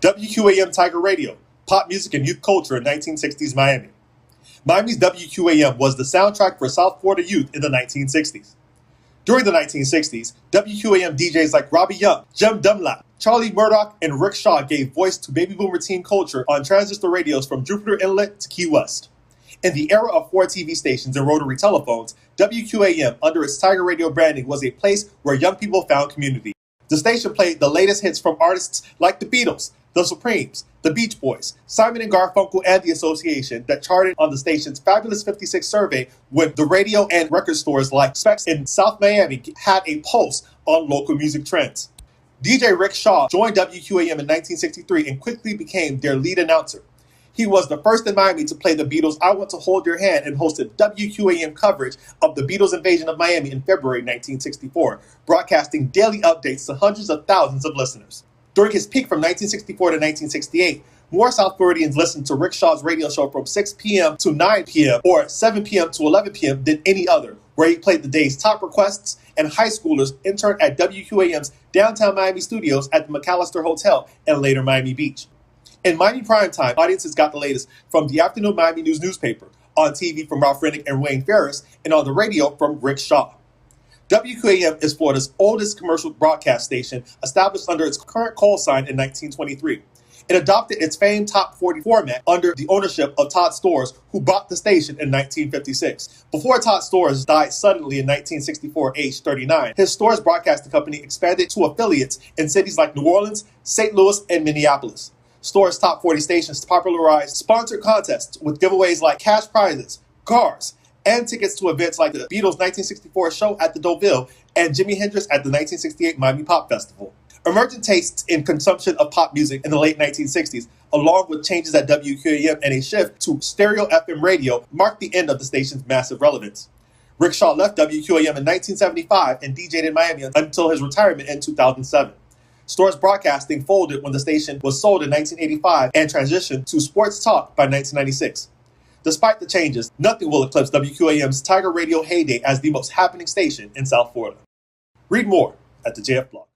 WQAM Tiger Radio, pop music and youth culture in 1960s Miami. Miami's WQAM was the soundtrack for South Florida youth in the 1960s. During the 1960s, WQAM DJs like Robbie Young, Jem Dunlap, Charlie Murdoch, and Rick Shaw gave voice to baby boomer teen culture on transistor radios from Jupiter Inlet to Key West. In the era of 4 TV stations and rotary telephones, WQAM, under its Tiger Radio branding, was a place where young people found community. The station played the latest hits from artists like the Beatles, the Supremes, the Beach Boys, Simon and Garfunkel, and the Association that charted on the station's Fabulous 56 survey when the radio and record stores like Specs in South Miami had a pulse on local music trends. DJ Rick Shaw joined WQAM in 1963 and quickly became their lead announcer. He was the first in Miami to play the Beatles' I Want to Hold Your Hand and hosted WQAM coverage of the Beatles' invasion of Miami in February 1964, broadcasting daily updates to hundreds of thousands of listeners. During his peak from 1964 to 1968, more South Floridians listened to Rick Shaw's radio show from 6 p.m. to 9 p.m. or 7 p.m. to 11 p.m. than any other, where he played the day's top requests, and high schoolers interned at WQAM's downtown Miami studios at the McAllister Hotel and later Miami Beach. In Miami primetime, audiences got the latest from the Afternoon Miami News newspaper, on TV from Ralph Rennick and Wayne Ferris, and on the radio from Rick Shaw. WQAM is Florida's oldest commercial broadcast station, established under its current call sign in 1923. It adopted its famed Top 40 format under the ownership of Todd Storrs, who bought the station in 1956. Before Todd Storrs died suddenly in 1964, aged 39, his Storrs Broadcasting Company expanded to affiliates in cities like New Orleans, St. Louis, and Minneapolis. Storrs' Top 40 stations popularized sponsored contests with giveaways like cash prizes, cars, and tickets to events like the Beatles' 1964 show at the Deauville and Jimi Hendrix at the 1968 Miami Pop Festival. Emergent tastes in consumption of pop music in the late 1960s, along with changes at WQAM and a shift to stereo FM radio, marked the end of the station's massive relevance. Rick Shaw left WQAM in 1975 and DJ'd in Miami until his retirement in 2007. Storrs Broadcasting folded when the station was sold in 1985 and transitioned to Sports Talk by 1996. Despite the changes, nothing will eclipse WQAM's Tiger Radio heyday as the most happening station in South Florida. Read more at the JF Blog.